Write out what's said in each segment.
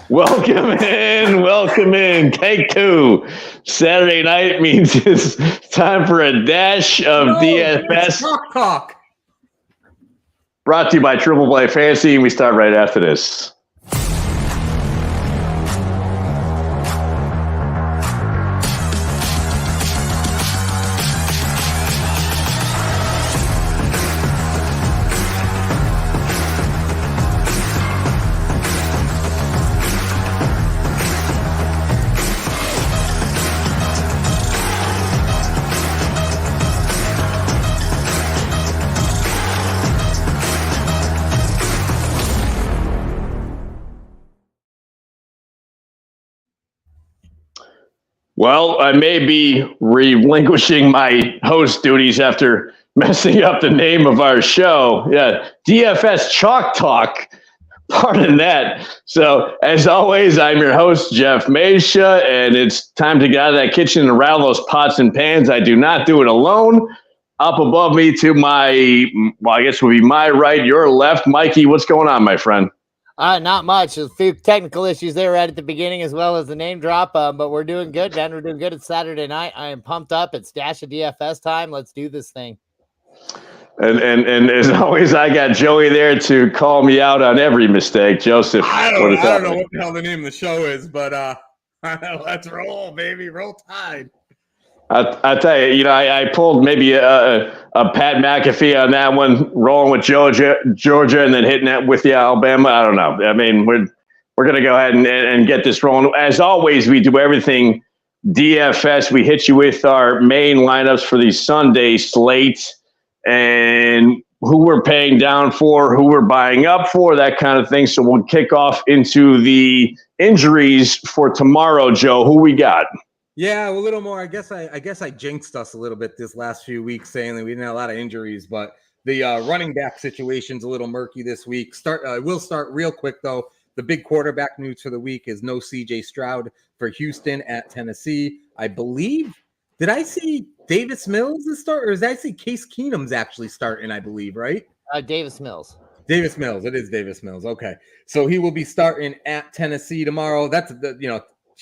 Welcome in. Take two. Saturday night means it's time for a dash of DFS. Talk. Brought to you by Triple Play Fantasy, and we start right after this. Well, I may be relinquishing my host duties after messing up the name of our show. Yeah, DFS Chalk Talk. Pardon that. So, as always, I'm your host, Jeff Mesha, and it's time to get out of that kitchen and rattle those pots and pans. I do not do it alone. Up above me to my, well, I guess would be my right, your left. Mikey, what's going on, my friend? Not much. A few technical issues there right at the beginning, as well as the name drop. But we're doing good, man. We're doing good. It's Saturday night. I am pumped up. It's Dash of DFS time. Let's do this thing. And as always, I got Joey there to call me out on every mistake. Joseph, I don't know what the hell the name of the show is, but let's roll, baby. Roll Tide. I tell you, I pulled maybe a Pat McAfee on that one, rolling with Georgia, and then hitting that with the Alabama. I don't know. I mean, we're gonna go ahead and get this rolling. As always, we do everything DFS. We hit you with our main lineups for the Sunday slate and who we're paying down for, who we're buying up for, that kind of thing. So we'll kick off into the injuries for tomorrow. Joe, who we got? Yeah, a little more. I guess I jinxed us a little bit this last few weeks, saying that we didn't have a lot of injuries, but the running back situation's a little murky this week. We'll start real quick though. The big quarterback news for the week is no C.J. Stroud for Houston at Tennessee. I believe. Did I see Davis Mills is start, or did I see Case Keenum's actually starting? I believe, right? Davis Mills. Davis Mills. It is Davis Mills. Okay, so he will be starting at Tennessee tomorrow. That's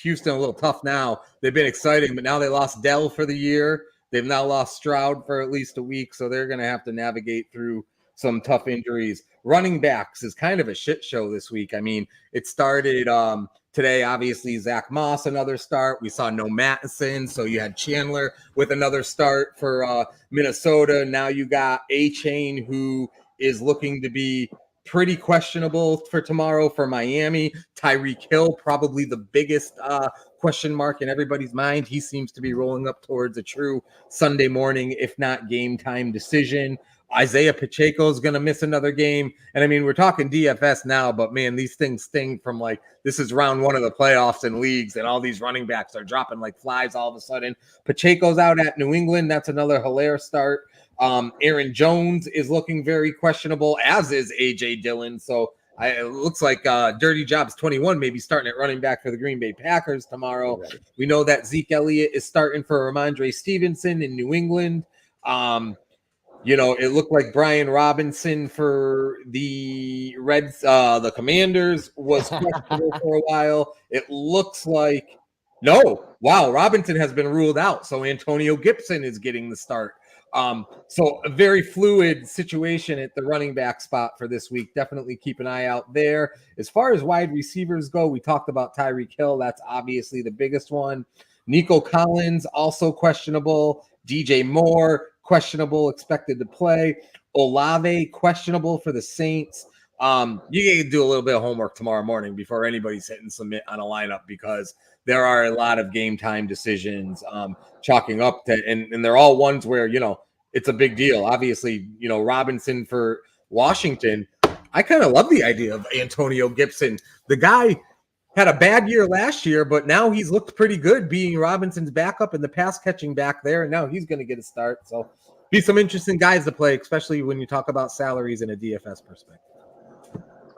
Houston a little tough now. They've been exciting, but now they lost Dell for the year. They've now lost Stroud for at least a week, so they're going to have to navigate through some tough injuries. Running backs is kind of a shit show this week. I mean, it started today, obviously, Zach Moss, another start. We saw no Mattison, so you had Chandler with another start for Minnesota. Now you got A-Chain, who is looking to be pretty questionable for tomorrow for Miami. Tyreek Hill, probably the biggest question mark in everybody's mind. He seems to be rolling up towards a true Sunday morning, if not game time decision. Isaiah Pacheco is going to miss another game. And I mean, we're talking DFS now, but man, these things sting from like, this is round one of the playoffs in leagues and all these running backs are dropping like flies all of a sudden. Pacheco's out at New England. That's another hilarious start. Aaron Jones is looking very questionable, as is A.J. Dillon. So it looks like Dirty Jobs 21 may be starting at running back for the Green Bay Packers tomorrow. Right. We know that Zeke Elliott is starting for Ramondre Stevenson in New England. It looked like Brian Robinson for the the Commanders was questionable for a while. It looks like Robinson has been ruled out. So Antonio Gibson is getting the start. So a very fluid situation at the running back spot for this week. Definitely keep an eye out there. As far as wide receivers go, we talked about Tyreek Hill. That's obviously the biggest one. Nico Collins, also questionable. DJ Moore, questionable, expected to play. Olave, questionable for the Saints. You can do a little bit of homework tomorrow morning before anybody's hitting submit on a lineup, because there are a lot of game time decisions chalking up to, and they're all ones where, it's a big deal. Obviously, Robinson for Washington. I kind of love the idea of Antonio Gibson. The guy had a bad year last year, but now he's looked pretty good being Robinson's backup and the pass catching back there. And now he's going to get a start. So be some interesting guys to play, especially when you talk about salaries in a DFS perspective.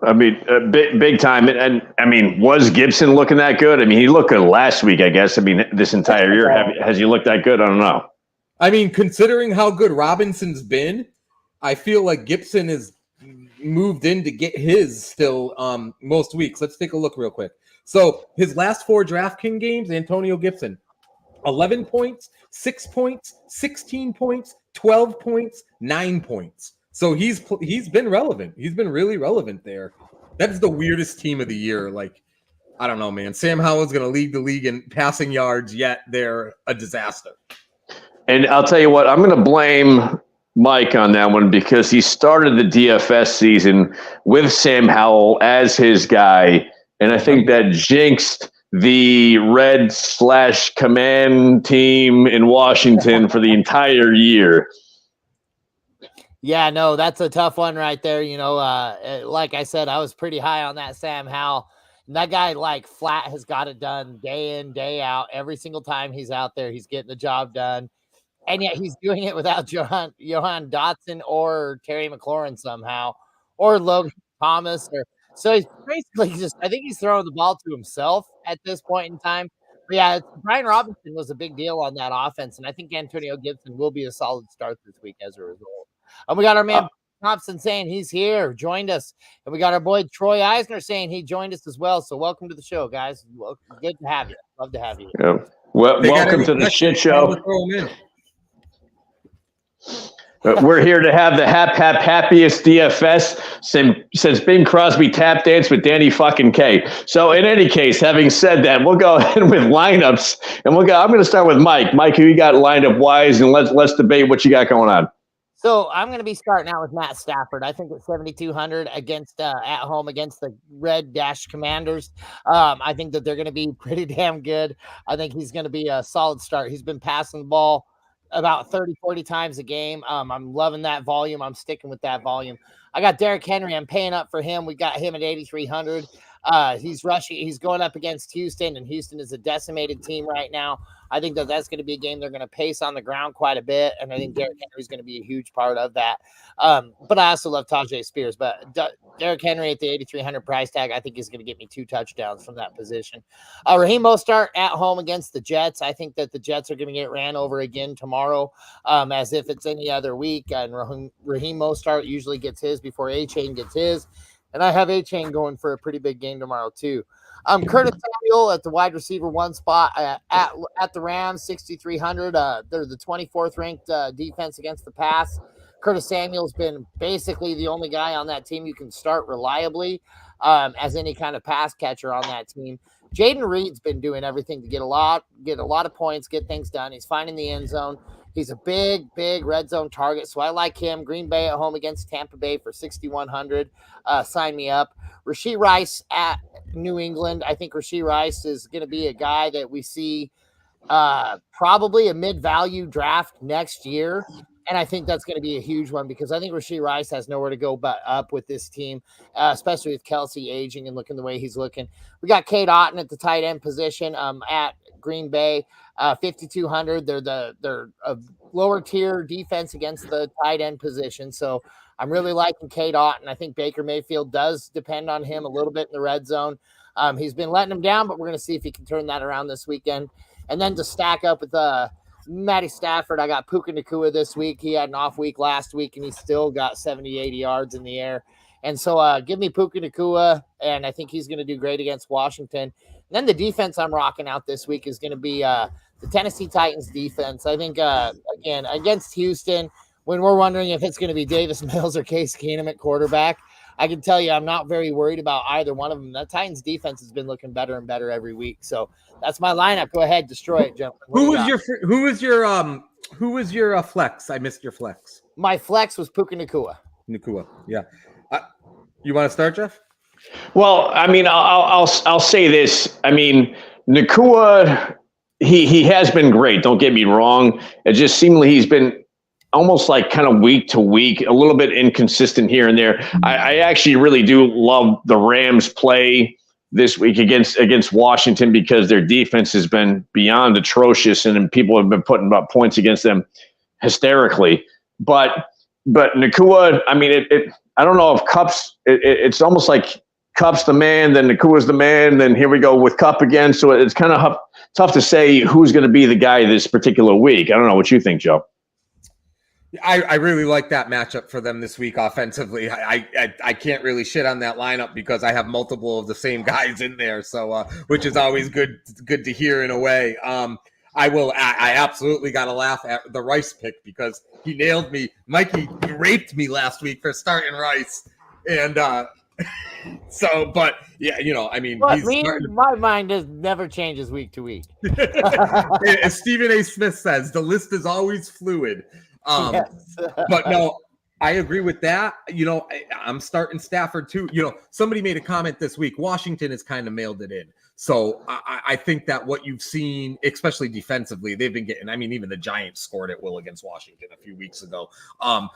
I mean, big time. And I mean, was Gibson looking that good? I mean, he looked good last week, I guess. I mean, this entire year, has he looked that good? I don't know. I mean, considering how good Robinson's been, I feel like Gibson is moved in to get his still most weeks. Let's take a look real quick. So his last 4 DraftKings games, Antonio Gibson, 11 points, 6 points, 16 points, 12 points, 9 points. So he's been relevant. He's been really relevant there. That's the weirdest team of the year. Like, I don't know, man. Sam Howell's going to lead the league in passing yards, yet they're a disaster. And I'll tell you what, I'm going to blame Mike on that one because he started the DFS season with Sam Howell as his guy, and I think that jinxed the Red/Command team in Washington for the entire year. Yeah, no, that's a tough one right there. You know, like I said, I was pretty high on that Sam Howell. And that guy, like, flat has got it done day in, day out. Every single time he's out there, he's getting the job done. And yet he's doing it without Johan Dotson or Terry McLaurin somehow, or Logan Thomas. So he's basically just, I think he's throwing the ball to himself at this point in time. But yeah, Brian Robinson was a big deal on that offense. And I think Antonio Gibson will be a solid start this week as a result. And we got our man Thompson saying he's here, joined us. And we got our boy Troy Eisner saying he joined us as well. So welcome to the show, guys. Good to have you. Love to have you. Yeah. Well, welcome to the shit show. We're here to have the happiest DFS since Bing Crosby tap danced with Danny fucking K. So in any case, having said that, we'll go ahead with lineups, and I'm going to start with Mike. Mike, who you got lined up wise, and let's debate what you got going on. So I'm going to be starting out with Matt Stafford. I think at 7,200 against at home against the Red/Commanders. I think that they're going to be pretty damn good. I think he's going to be a solid start. He's been passing the ball about 30, 40 times a game. I'm loving that volume. I'm sticking with that volume. I got Derrick Henry. I'm paying up for him. We got him at 8,300. He's rushing. He's going up against Houston, and Houston is a decimated team right now. I think that's going to be a game they're going to pace on the ground quite a bit, and I think Derrick Henry is going to be a huge part of that. But I also love Tajay Spears. But Derrick Henry at the 8,300 price tag, I think is going to get me 2 touchdowns from that position. Raheem Mostert at home against the Jets. I think that the Jets are going to get ran over again tomorrow, as if it's any other week. And Raheem Mostert usually gets his before A-Chain gets his. And I have A-Chain going for a pretty big game tomorrow, too. Curtis Samuel at the wide receiver 1 spot at the Rams, 6,300. They're the 24th ranked defense against the pass. Curtis Samuel's been basically the only guy on that team you can start reliably as any kind of pass catcher on that team. Jaden Reed's been doing everything to get a lot of points, get things done. He's finding the end zone. He's a big red zone target, so I like him. Green Bay at home against Tampa Bay for 6,100. Sign me up. Rashee Rice at New England. I think Rashee Rice is going to be a guy that we see probably a mid-value draft next year. And I think that's going to be a huge one because I think Rashee Rice has nowhere to go but up with this team, especially with Kelsey aging and looking the way he's looking. We got Cade Otton at the tight end position at Green Bay, 5,200. They're a lower tier defense against the tight end position. So I'm really liking Cade Otton. I think Baker Mayfield does depend on him a little bit in the red zone. He's been letting him down, but we're going to see if he can turn that around this weekend. And then to stack up with Matty Stafford, I got Puka Nacua this week. He had an off week last week, and he still got 70, 80 yards in the air. And so give me Puka Nacua, and I think he's going to do great against Washington. And then the defense I'm rocking out this week is going to be the Tennessee Titans defense. I think, again, against Houston, when we're wondering if it's going to be Davis Mills or Case Keenum at quarterback, I can tell you I'm not very worried about either one of them. The Titans defense has been looking better and better every week. So that's my lineup. Go ahead, destroy it, gentlemen. Who was your flex? I missed your flex. My flex was Puka Nacua. Yeah. You want to start, Jeff? Well, I mean, I'll say this. I mean, Nacua, he has been great. Don't get me wrong. It just seemingly he's been almost like kind of week to week, a little bit inconsistent here and there. I actually really do love the Rams play this week against Washington because their defense has been beyond atrocious, and people have been putting up points against them hysterically. But Nacua, I mean, I don't know if Kupp's. It's almost like Kupp's the man, then Nakua's the man, then here we go with Kupp again. So it's kind of tough to say who's going to be the guy this particular week. I don't know what you think, Joe. I really like that matchup for them this week offensively. I can't really shit on that lineup because I have multiple of the same guys in there, so which is always good to hear in a way. I absolutely got to laugh at the Rice pick because he nailed me. Mikey raped me last week for starting Rice, and so, but yeah, I mean, my mind never changes week to week. As Stephen A. Smith says, the list is always fluid. Yes. But no, I agree with that. I'm starting Stafford too. Somebody made a comment this week. Washington has kind of mailed it in. So I think that what you've seen, especially defensively, they've been getting, I mean, even the Giants scored at will against Washington a few weeks ago.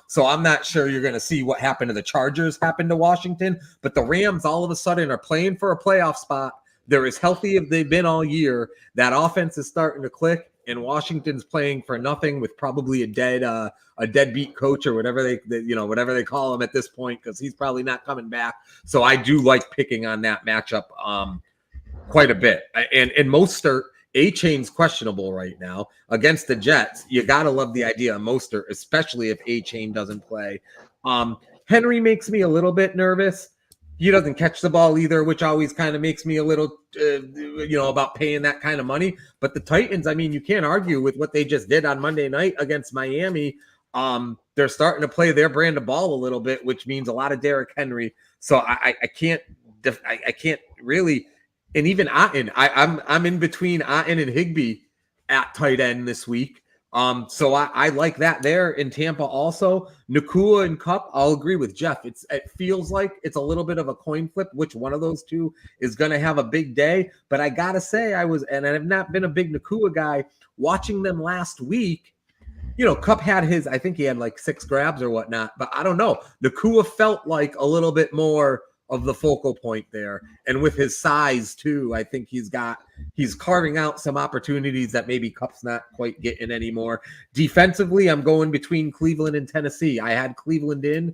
So I'm not sure you're going to see what happened to the Chargers happen to Washington, but the Rams all of a sudden are playing for a playoff spot. They're as healthy as they've been all year. That offense is starting to click. And Washington's playing for nothing with probably a deadbeat coach or whatever they call him at this point, because he's probably not coming back. So I do like picking on that matchup quite a bit. And Mostert, A-Chain's questionable right now against the Jets. You gotta love the idea of Mostert, especially if A-Chain doesn't play. Henry makes me a little bit nervous. He doesn't catch the ball either, which always kind of makes me a little, about paying that kind of money. But the Titans, I mean, you can't argue with what they just did on Monday night against Miami. They're starting to play their brand of ball a little bit, which means a lot of Derrick Henry. So I can't really. And even Otten, I'm in between Otten and Higbee at tight end this week. So I like that there in Tampa also. Nakua and Kupp, I'll agree with Jeff. It feels like it's a little bit of a coin flip which one of those two is going to have a big day. But I got to say, I've not been a big Nakua guy. Watching them last week, Kupp had I think he had like 6 grabs or whatnot. But I don't know. Nakua felt like a little bit more of the focal point there. And with his size too, I think he's carving out some opportunities that maybe Kupp's not quite getting anymore. Defensively, I'm going between Cleveland and Tennessee. I had Cleveland in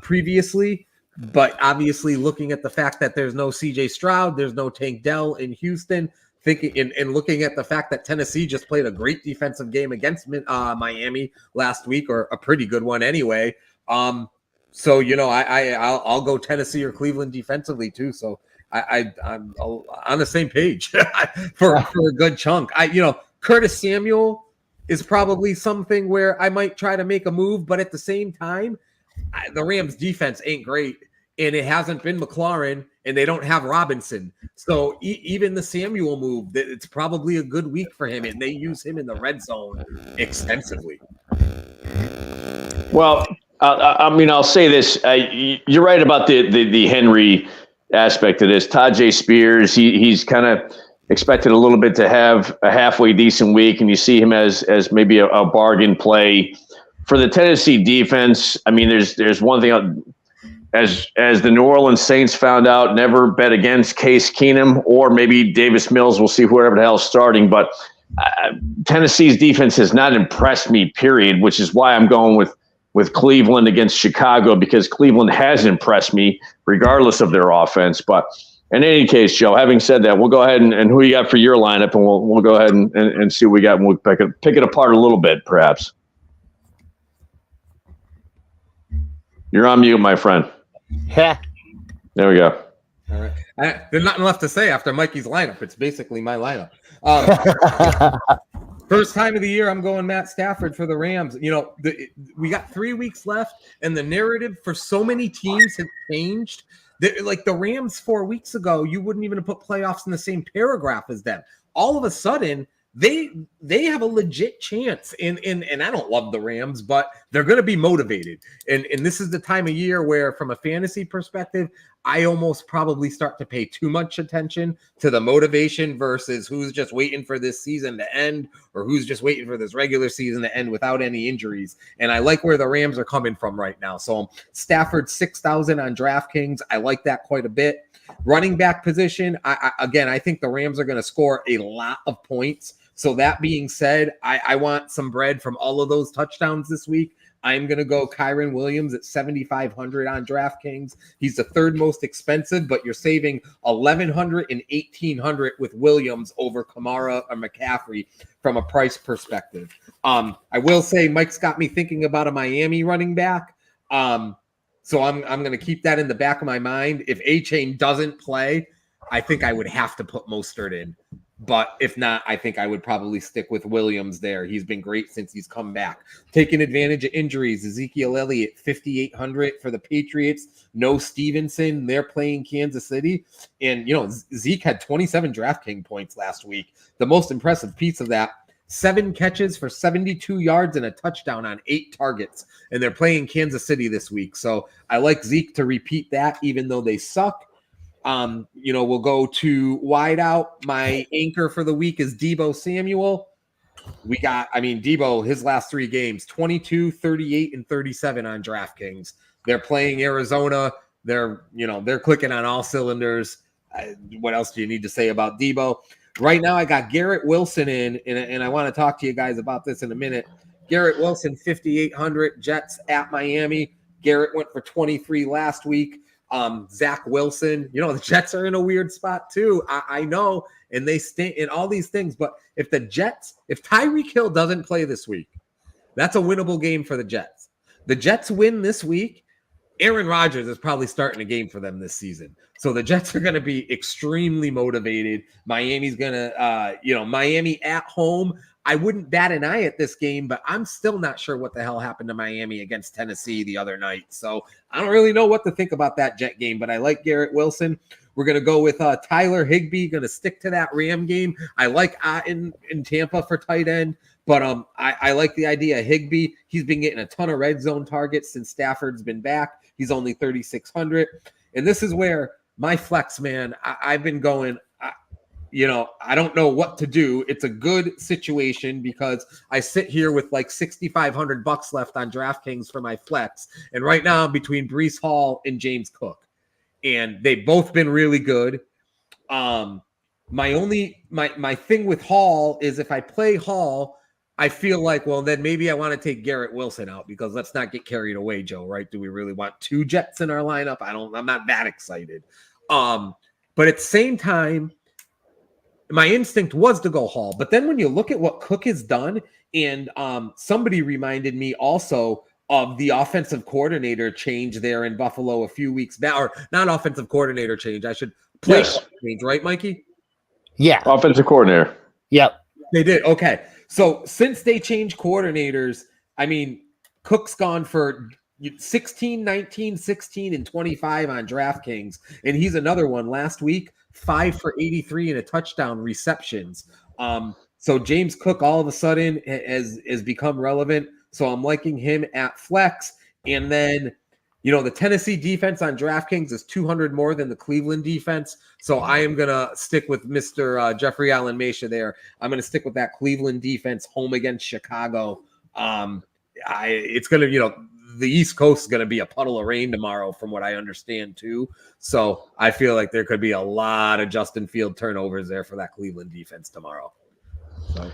previously, but obviously looking at the fact that there's no CJ Stroud, there's no Tank Dell in Houston, thinking and looking at the fact that Tennessee just played a great defensive game against Miami last week, or a pretty good one anyway. So, I'll go Tennessee or Cleveland defensively too. So I'm on the same page for a good chunk. Curtis Samuel is probably something where I might try to make a move, but at the same time, the Rams defense ain't great, and it hasn't been McLaurin, and they don't have Robinson. So even the Samuel move, it's probably a good week for him, and they use him in the red zone extensively. Well, I'll say this. You're right about the Henry aspect of this. Tajay Spears, he's kind of expected a little bit to have a halfway decent week, and you see him as maybe a bargain play for the Tennessee defense. I mean, there's one thing, as the New Orleans Saints found out, never bet against Case Keenum or maybe Davis Mills. We'll see whoever the hell is starting, but Tennessee's defense has not impressed me, period, which is why I'm going with Cleveland against Chicago, because Cleveland has impressed me regardless of their offense. But in any case, Joe, having said that, we'll go ahead and who you got for your lineup, and we'll go ahead and see what we got, and we'll pick it apart a little bit, perhaps. You're on mute, my friend. Yeah. There we go. All right. There's nothing left to say after Mikey's lineup. It's basically my lineup. First time of the year, I'm going Matt Stafford for the Rams. We got 3 weeks left, and the narrative for so many teams has changed. Like the Rams 4 weeks ago, you wouldn't even have put playoffs in the same paragraph as them. All of a sudden, they have a legit chance. And I don't love the Rams, but they're going to be motivated. And this is the time of year where, from a fantasy perspective, I almost probably start to pay too much attention to the motivation versus who's just waiting for this season to end, or who's just waiting for this regular season to end without any injuries. And I like where the Rams are coming from right now. So Stafford 6,000 on DraftKings. I like that quite a bit. Running back position, I think the Rams are going to score a lot of points. So that being said, I want some bread from all of those touchdowns this week. I'm going to go Kyron Williams at 7,500 on DraftKings. He's the third most expensive, but you're saving 1,100 and 1,800 with Williams over Kamara or McCaffrey from a price perspective. I will say Mike's got me thinking about a Miami running back. So I'm going to keep that in the back of my mind. If A-Chain doesn't play, I think I would have to put Mostert in. But if not, I think I would probably stick with Williams there. He's been great since he's come back. Taking advantage of injuries, Ezekiel Elliott, 5,800 for the Patriots. No Stevenson. They're playing Kansas City. And, Zeke had 27 DraftKings points last week. The most impressive piece of that, 7 catches for 72 yards and a touchdown on 8 targets. And they're playing Kansas City this week. So I like Zeke to repeat that, even though they suck. We'll go to wide out. My anchor for the week is Deebo Samuel. Deebo, his last 3 games, 22, 38, and 37 on DraftKings. They're playing Arizona. They're clicking on all cylinders. What else do you need to say about Deebo? Right now, I got Garrett Wilson in, and I want to talk to you guys about this in a minute. Garrett Wilson, 5,800, Jets at Miami. Garrett went for 23 last week. Zach Wilson, the Jets are in a weird spot too. I know, and they stink in all these things. But if Tyreek Hill doesn't play this week, that's a winnable game for the Jets. The Jets win this week. Aaron Rodgers is probably starting a game for them this season. So the Jets are going to be extremely motivated. Miami's going to, Miami at home. I wouldn't bat an eye at this game, but I'm still not sure what the hell happened to Miami against Tennessee the other night. So I don't really know what to think about that Jet game, but I like Garrett Wilson. We're going to go with Tyler Higbee, going to stick to that Ram game. I like Otten in Tampa for tight end, but I like the idea of Higbee. He's been getting a ton of red zone targets since Stafford's been back. He's only 3,600. And this is where my flex, man, I've been going – I don't know what to do. It's a good situation because I sit here with like $6,500 left on DraftKings for my flex. And right now I'm between Breece Hall and James Cook. And they've both been really good. My thing with Hall is if I play Hall, I feel like, well, then maybe I want to take Garrett Wilson out because let's not get carried away, Joe, right? Do we really want 2 Jets in our lineup? I'm not that excited. But at the same time, my instinct was to go Hall. But then when you look at what Cook has done, and somebody reminded me also of the offensive coordinator change there in Buffalo a few weeks back, or not offensive coordinator change. I should play change, right, Mikey? Yeah. Offensive coordinator. Yep. They did. Okay. So since they changed coordinators, Cook's gone for 16, 19, 16, and 25 on DraftKings. And he's another one last week. 5 for 83 and a touchdown receptions. So James Cook all of a sudden has become relevant. So I'm liking him at flex. And then, the Tennessee defense on DraftKings is 200 more than the Cleveland defense. So I am going to stick with Mr. Jeffrey Allen Mesha there. I'm going to stick with that Cleveland defense home against Chicago. It's going to, the East Coast is going to be a puddle of rain tomorrow, from what I understand, too. So I feel like there could be a lot of Justin Field turnovers there for that Cleveland defense tomorrow. So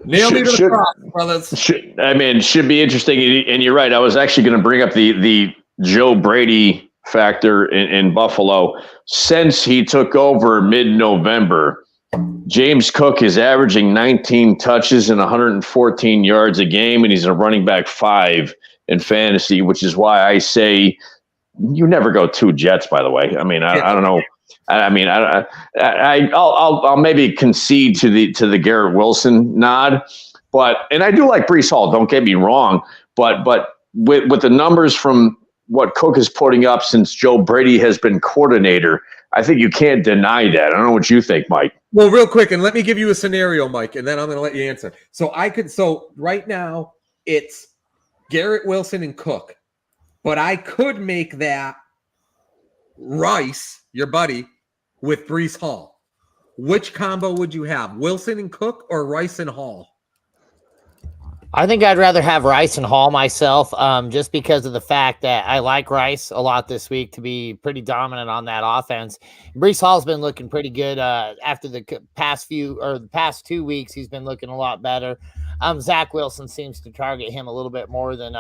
nail me to the cross, brothers. Should be interesting. And you're right. I was actually going to bring up the Joe Brady factor in Buffalo. Since he took over mid-November, James Cook is averaging 19 touches and 114 yards a game, and he's a running back 5 in fantasy, which is why I say you never go 2 Jets, by the way. I don't know. I'll maybe concede to the Garrett Wilson nod, and I do like Breece Hall, don't get me wrong, but with the numbers from what Cook is putting up since Joe Brady has been coordinator, I think you can't deny that. I don't know what you think, Mike. Well, real quick, and let me give you a scenario, Mike, and then I'm going to let you answer. So right now it's Garrett Wilson and Cook, but I could make that Rice, your buddy, with Breece Hall. Which combo would you have, Wilson and Cook or Rice and Hall? I think I'd rather have Rice and Hall myself, just because of the fact that I like Rice a lot this week to be pretty dominant on that offense. Breece Hall's been looking pretty good after the past 2 weeks. He's been looking a lot better. Zach Wilson seems to target him a little bit more than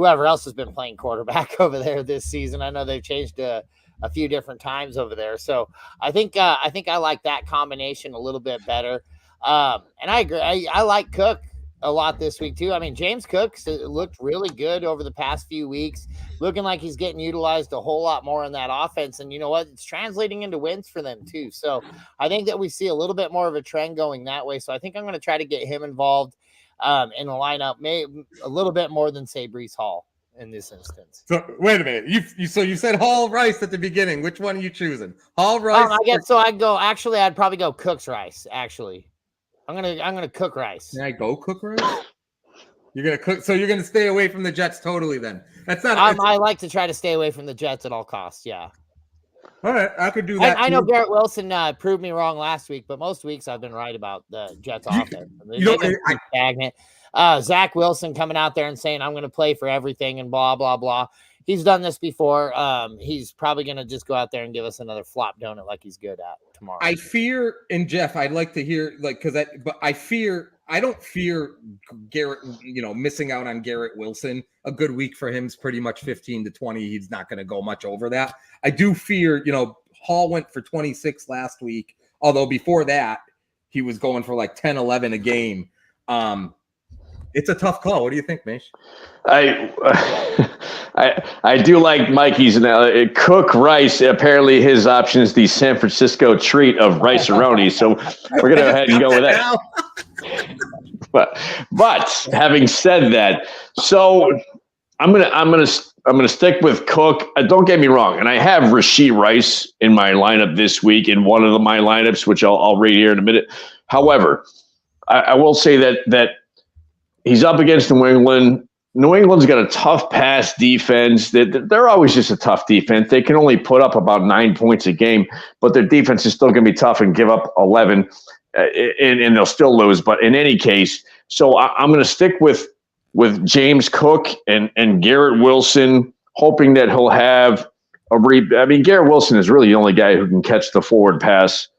whoever else has been playing quarterback over there this season. I know they've changed a few different times over there. So I think I like that combination a little bit better. And I agree. I like Cook a lot this week too. I mean, James Cook looked really good over the past few weeks, looking like he's getting utilized a whole lot more in that offense. And you know what? It's translating into wins for them too. So I think that we see a little bit more of a trend going that way. So I think I'm going to try to get him involved in the lineup, maybe a little bit more than say Breece Hall in this instance. So wait a minute. You said Hall, Rice at the beginning. Which one are you choosing? Hall, Rice? I guess so. I'd probably go Cooks, Rice. Actually, I'm gonna cook Rice. Can I go Cook Rice? You're gonna cook, so you're gonna stay away from the Jets totally. Then that's not. I like to try to stay away from the Jets at all costs. Yeah. All right, I could do that. I know Garrett Wilson proved me wrong last week, but most weeks I've been right about the Jets offense. Stagnant. Zach Wilson coming out there and saying I'm going to play for everything and blah blah blah. He's done this before. He's probably going to just go out there and give us another flop donut like he's good at tomorrow. I fear, and Jeff, I'd like to hear I don't fear Garrett, missing out on Garrett Wilson. A good week for him is pretty much 15 to 20. He's not going to go much over that. I do fear, Hall went for 26 last week, although before that he was going for like 10, 11 a game. It's a tough call. What do you think, Mish? I do like Mikey's now. Cook Rice. Apparently, his option is the San Francisco treat of Rice-A-Roni. So we're gonna go ahead and go with that. But having said that, so I'm gonna stick with Cook. Don't get me wrong, and I have Rashee Rice in my lineup this week in one of my lineups, which I'll read here in a minute. However, I will say that he's up against New England. New England's got a tough pass defense. They're always just a tough defense. They can only put up about 9 points a game, but their defense is still going to be tough and give up 11, and they'll still lose. But in any case, so I'm going to stick with James Cook and Garrett Wilson, hoping that he'll have I mean, Garrett Wilson is really the only guy who can catch the forward pass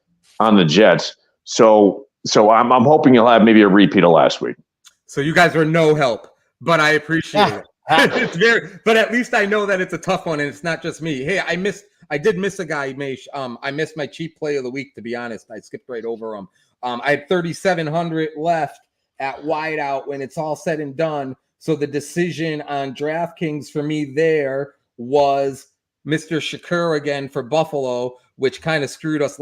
on the Jets. So I'm hoping he'll have maybe a repeat of last week. So you guys are no help. But I appreciate it. It's but at least I know that it's a tough one and it's not just me. Hey, I did miss a guy, Mesh. I missed my cheap play of the week, to be honest. I skipped right over him. I had 3,700 left at wideout when it's all said and done. So the decision on DraftKings for me there was Mr. Shakur again for Buffalo, which kind of screwed us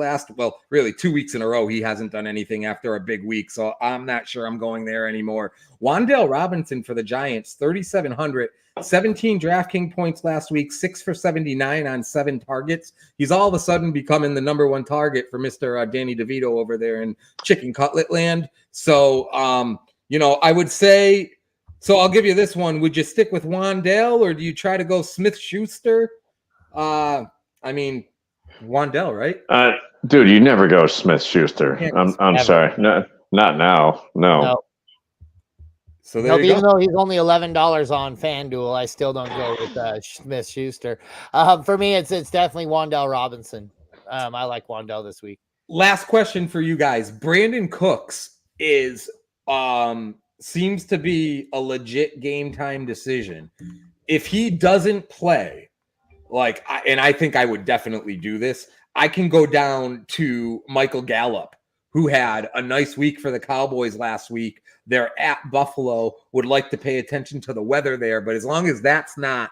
really 2 weeks in a row. He hasn't done anything after a big week, so I'm not sure I'm going there anymore. Wan'Dale Robinson for the Giants, 3,700, 17 DraftKings points last week, 6 for 79 on 7 targets. He's all of a sudden becoming the number one target for Mr. Danny DeVito over there in Chicken Cutlet Land. So, I would say, so I'll give you this one. Would you stick with Wan'Dale or do you try to go Smith-Schuster? Wan'Dale, right? Dude, you never go Smith-Schuster. I'm sorry. No, not now. No. So there even though he's only $11 on FanDuel, I still don't go with Smith-Schuster. For me, it's definitely Wan'Dale Robinson. I like Wan'Dale this week. Last question for you guys. Brandon Cooks is seems to be a legit game time decision. If he doesn't play, I think I would definitely do this. I can go down to Michael Gallup, who had a nice week for the Cowboys last week. They're at Buffalo. Would like to pay attention to the weather there, but as long as that's not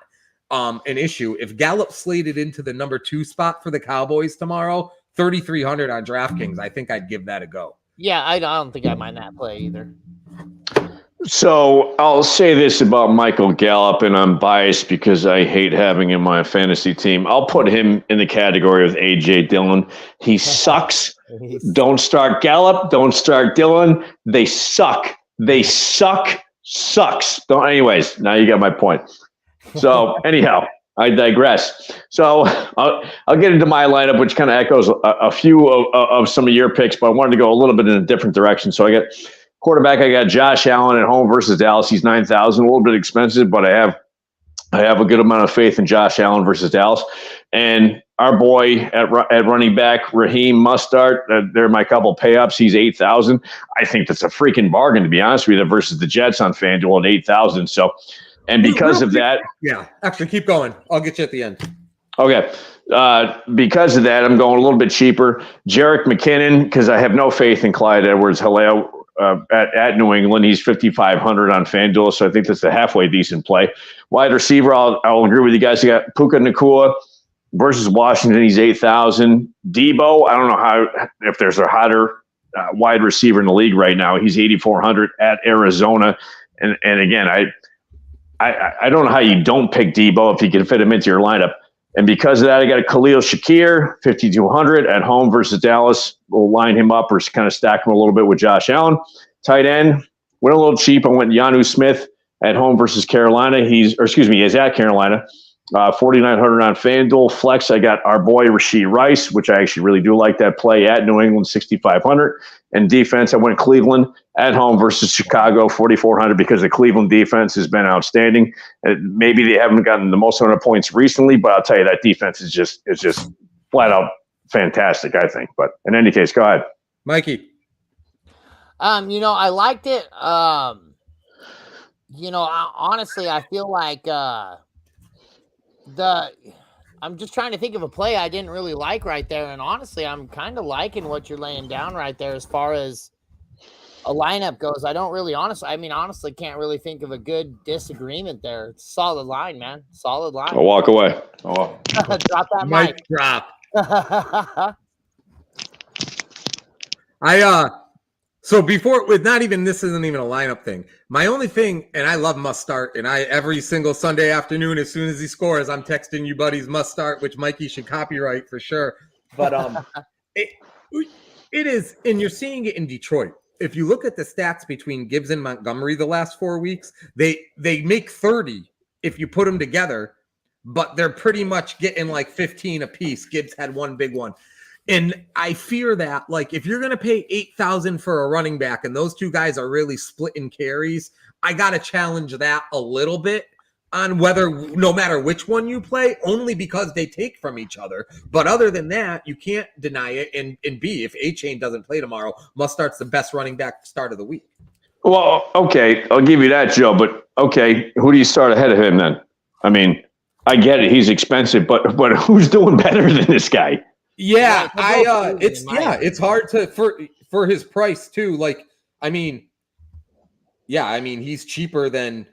an issue, if Gallup slated into the number 2 spot for the Cowboys tomorrow, 3,300 on DraftKings, I think I'd give that a go. Yeah, I don't think I mind that play either. So I'll say this about Michael Gallup, and I'm biased because I hate having him on my fantasy team. I'll put him in the category of A.J. Dillon. He sucks. Don't start Gallup. Don't start Dillon. They suck. They sucks. Anyways, now you got my point. So anyhow, I digress. So I'll get into my lineup, which kind of echoes a few of some of your picks, but I wanted to go a little bit in a different direction. So I got quarterback. I got Josh Allen at home versus Dallas. He's 9,000, a little bit expensive, but I have a good amount of faith in Josh Allen versus Dallas. And our boy at running back, Raheem Mostert, they're my couple pay-ups. He's 8,000. I think that's a freaking bargain, to be honest with you, versus the Jets on FanDuel at 8,000. So And because of that, actually keep going. I'll get you at the end. Okay. Because of that, I'm going a little bit cheaper. Jerick McKinnon, because I have no faith in Clyde Edwards-Helaire at New England. He's 5,500 on FanDuel, so I think that's a halfway decent play. Wide receiver, I'll agree with you guys. You got Puka Nacua versus Washington. He's 8,000. Debo, I don't know if there's a hotter wide receiver in the league right now. He's 8,400 at Arizona. And again, I don't know how you don't pick Debo if you can fit him into your lineup. And because of that, I got a Khalil Shakir, 5,200 at home versus Dallas. We'll line him up or kind of stack him a little bit with Josh Allen. Tight end, went a little cheap. I went Jonnu Smith at home versus Carolina. He's at Carolina. 4,900 on FanDuel. Flex, I got our boy Rashee Rice, which I actually really do like that play at New England, 6,500. And defense, I went Cleveland at home versus Chicago, 4,400, because the Cleveland defense has been outstanding. Maybe they haven't gotten the most amount of points recently, but I'll tell you that defense is just flat out fantastic, I think. But in any case, go ahead, Mikey. I liked it. Honestly, I feel like I'm just trying to think of a play I didn't really like right there. And honestly, I'm kind of liking what you're laying down right there as far as a lineup goes. Honestly can't really think of a good disagreement there. It's a solid line, man. Solid line. I'll walk away. Oh. Drop that mic. Drop. So before, with not even, this isn't even a lineup thing. My only thing, and I love must start, and every single Sunday afternoon, as soon as he scores, I'm texting you buddies must start, which Mikey should copyright for sure. But it is, and you're seeing it in Detroit. If you look at the stats between Gibbs and Montgomery the last 4 weeks, they make 30 if you put them together, but they're pretty much getting like 15 apiece. Gibbs had one big one. And I fear that, like, if you're going to pay $8,000 for a running back and those two guys are really splitting carries, I got to challenge that a little bit on whether, no matter which one you play, only because they take from each other. But other than that, you can't deny it. And B, if A-Chain doesn't play tomorrow, Mustart's the best running back start of the week. Well, okay, I'll give you that, Joe. But, okay, who do you start ahead of him then? I mean, I get it. He's expensive, but who's doing better than this guy? Yeah, it's hard to for his price too. Like, he's cheaper than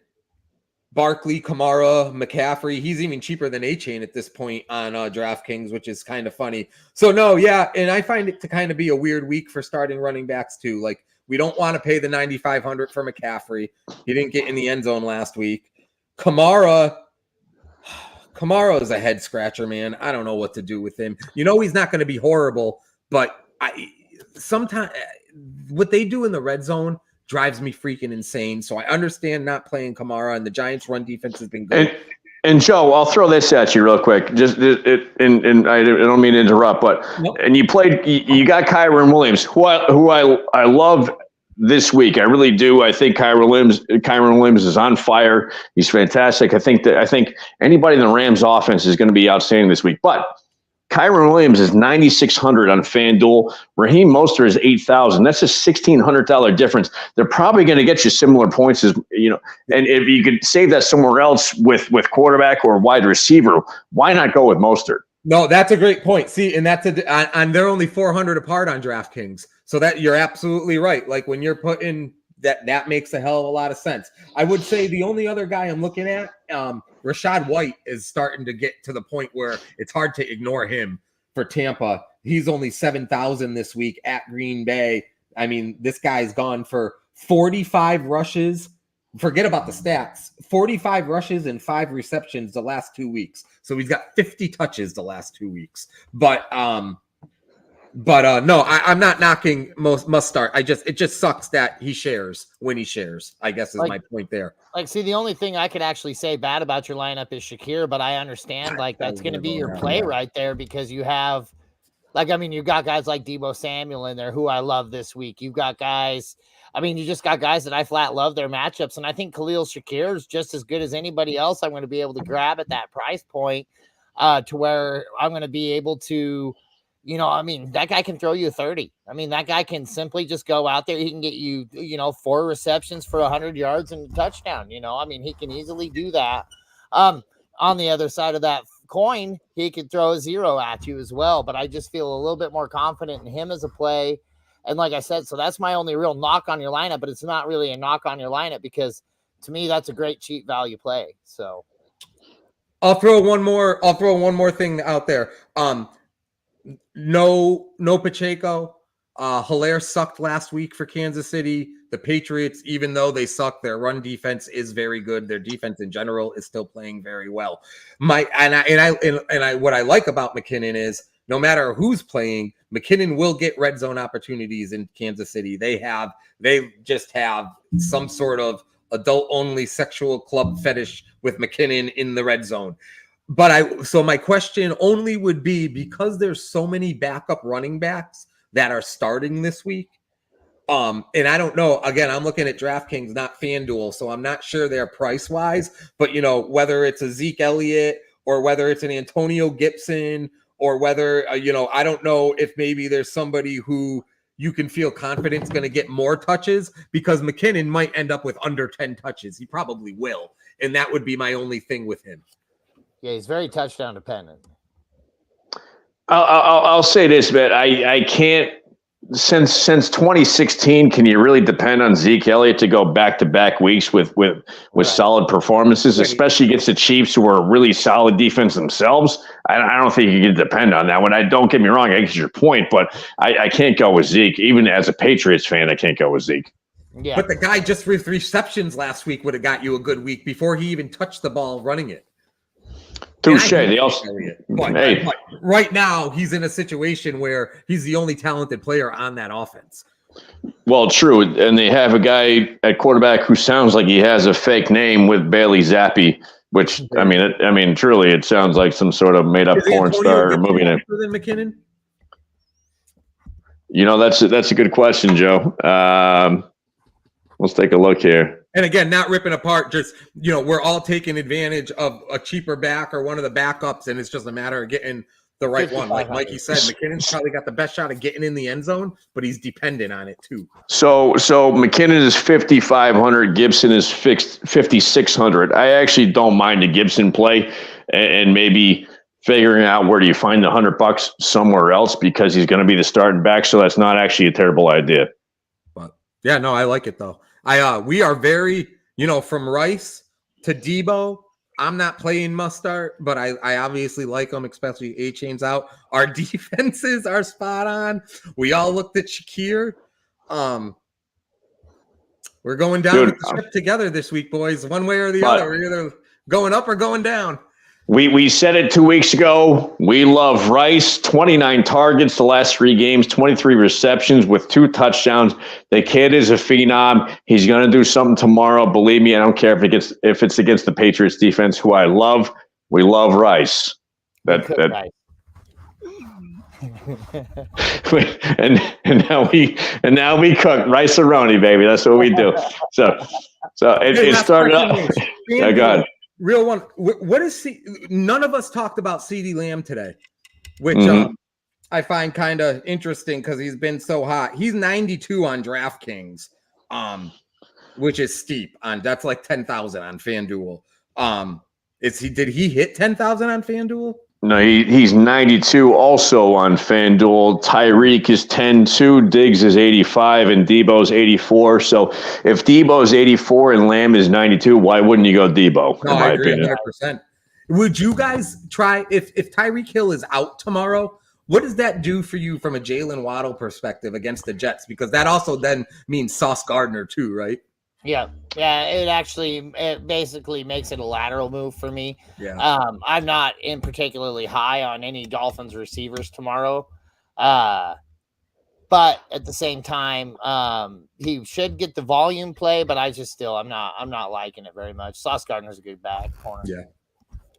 Barkley, Kamara, McCaffrey. He's even cheaper than A-Chain at this point on DraftKings, which is kind of funny. So no, yeah, and I find it to kind of be a weird week for starting running backs too. Like, we don't want to pay the $9,500 for McCaffrey. He didn't get in the end zone last week. Kamara is a head scratcher, man. I don't know what to do with him. He's not going to be horrible, but sometimes what they do in the red zone drives me freaking insane. So I understand not playing Kamara, and the Giants' run defense has been good. And Joe, I'll throw this at you real quick. And I don't mean to interrupt, but nope. And you got Kyren Williams, who I love this week. I really do. I think Kyren Williams is on fire. He's fantastic. I think anybody in the Rams offense is going to be outstanding this week. But Kyren Williams is 9,600 on FanDuel. Raheem Mostert is 8,000. That's a $1,600 difference. They're probably going to get you similar points as and if you could save that somewhere else with quarterback or wide receiver, why not go with Mostert? No, that's a great point. See, and and they're only 400 apart on DraftKings. So that you're absolutely right. Like, when you're putting that makes a hell of a lot of sense. I would say the only other guy I'm looking at, Rachaad White, is starting to get to the point where it's hard to ignore him for Tampa. He's only 7,000 this week at Green Bay. I mean, this guy's gone for 45 rushes. Forget about the stats. 45 rushes and 5 receptions the last 2 weeks. So he's got 50 touches the last 2 weeks. But no, I'm not knocking must start. It just sucks that he shares when he shares, I guess, is my point there. See, the only thing I could actually say bad about your lineup is Shakir, but I understand that's going to be your play right there, because you have, you've got guys like Deebo Samuel in there, who I love this week. You've got guys, you just got guys that I flat love their matchups. And I think Khalil Shakir is just as good as anybody else I'm going to be able to grab at that price point, to where I'm going to be able to, You know, I mean, that guy can throw you 30. I mean, that guy can simply just go out there. He can get you, 4 receptions for 100 yards and a touchdown. You know, I mean, he can easily do that. On the other side of that coin, he could throw a 0 at you as well. But I just feel a little bit more confident in him as a play. And like I said, so that's my only real knock on your lineup, but it's not really a knock on your lineup because to me, that's a great cheap value play. So I'll throw one more thing out there. No Pacheco. Hilaire sucked last week for Kansas City. The Patriots, even though they suck, their run defense is very good. Their defense in general is still playing very well. What I like about McKinnon is no matter who's playing, McKinnon will get red zone opportunities in Kansas City. They just have some sort of adult-only sexual club fetish with McKinnon in the red zone. So my question only would be, because there's so many backup running backs that are starting this week, and I don't know, again, I'm looking at DraftKings, not FanDuel, so I'm not sure they're price-wise, but, whether it's a Zeke Elliott or whether it's an Antonio Gibson or whether, I don't know if maybe there's somebody who you can feel confident is going to get more touches, because McKinnon might end up with under 10 touches. He probably will, and that would be my only thing with him. Yeah, he's very touchdown dependent. I'll say this, but I can't. Since 2016, can you really depend on Zeke Elliott to go back-to-back weeks with solid performances, especially against the Chiefs, who are a really solid defense themselves? I don't think you can depend on that one. Don't get me wrong, I get your point, but I can't go with Zeke. Even as a Patriots fan, I can't go with Zeke. Yeah. But the guy just with receptions last week would have got you a good week before he even touched the ball running it. Touche. They also, but right now, he's in a situation where he's the only talented player on that offense. Well, true. And they have a guy at quarterback who sounds like he has a fake name with Bailey Zappi, which, I mean, truly, it sounds like some sort of made-up porn star or movie name. Than McKinnon? That's a good question, Joe. Let's take a look here. And again, not ripping apart, just, we're all taking advantage of a cheaper back or one of the backups, and it's just a matter of getting the right one. Like Mikey said, McKinnon's probably got the best shot of getting in the end zone, but he's dependent on it too. So McKinnon is 5,500. Gibson is fixed 5,600. I actually don't mind a Gibson play, and maybe figuring out where do you find the $100 somewhere else, because he's going to be the starting back. So that's not actually a terrible idea. But yeah, no, I like it though. We are very, from Rice to Debo. I'm not playing must start, but I obviously like them, especially A-Chain's out. Our defenses are spot on. We all looked at Shakir. We're going down with the ship together this week, boys. One way or the other. We're either going up or going down. We said it 2 weeks ago. We love Rice. 29 targets the last 3 games, 23 receptions with 2 touchdowns. The kid is a phenom. He's going to do something tomorrow. Believe me, I don't care if it's against the Patriots defense, who I love. We love Rice. and now we cook rice-a-roni, baby. That's what we do. So it started off. Yeah, go ahead. Real one. What is none of us talked about CeeDee Lamb today, which I find kind of interesting because he's been so hot. He's 92 on DraftKings, which is steep. That's like 10,000 on FanDuel. Did he hit 10,000 on FanDuel? No, he's 92 also on FanDuel. Tyreek is 10-2, Diggs is 85, and Debo's 84. So if Debo's 84 and Lamb is 92, why wouldn't you go Debo, in my opinion? 100%. Would you guys try, if Tyreek Hill is out tomorrow, what does that do for you from a Jalen Waddle perspective against the Jets? Because that also then means Sauce Gardner too, right? Yeah. It basically makes it a lateral move for me. Yeah. I'm not in particularly high on any Dolphins receivers tomorrow. But at the same time, he should get the volume play, but I'm not liking it very much. Sauce Gardner's a good back corner. Yeah.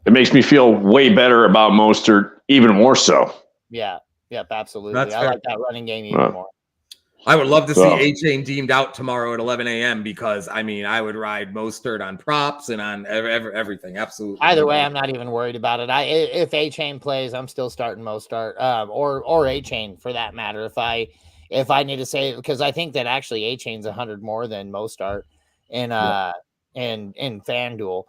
It makes me feel way better about Mostert, even more so. Yeah. Yep, absolutely. I like that running game even more. I would love to So- see A-Chain deemed out tomorrow at 11 a.m. because, I mean, I would ride Mostert on props and on everything. Absolutely. Either way, I'm not even worried about it. If A-Chain plays, I'm still starting Mostert, or A-Chain for that matter. If I need to say, because I think that actually A-Chain's 100 more than Mostert in FanDuel.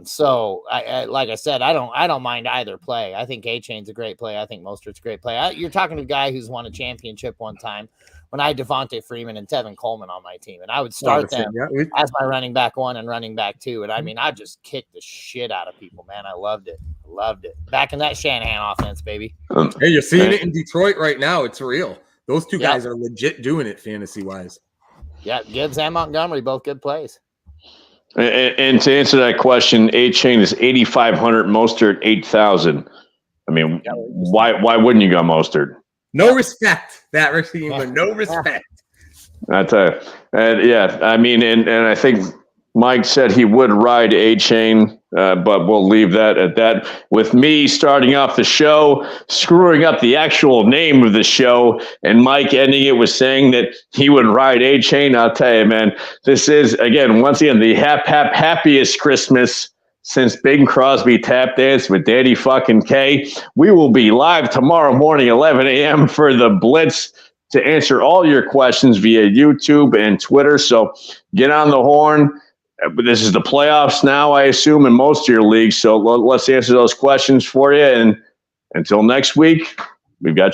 So I like I said, I don't mind either play. I think A-Chain's a great play. I think Mostert's a great play. You're talking to a guy who's won a championship one time when I had Devontae Freeman and Tevin Coleman on my team, and I would start them as my running back 1 and running back 2. And I mean, I just kicked the shit out of people, man. I loved it. Back in that Shanahan offense, baby. Hey, you're seeing it in Detroit right now. It's real. Those two guys are legit doing it fantasy wise. Yeah, Gibbs and Montgomery, both good plays. And to answer that question, A-Chain is 8,500, Mostert 8,000. I mean, why wouldn't you go Mostert? No respect, that receiver. No respect. I tell you, and yeah, I mean, and I think Mike said he would ride A-Chain, but we'll leave that at that. With me starting off the show, screwing up the actual name of the show, and Mike ending it with saying that he would ride A-Chain, I'll tell you, man, this is, again, once again, the happiest Christmas since Bing Crosby tap danced with Daddy fucking K. We will be live tomorrow morning, 11 a.m. for the Blitz to answer all your questions via YouTube and Twitter. So get on the horn. But this is the playoffs now, I assume, in most of your leagues. So let's answer those questions for you. And until next week, we've got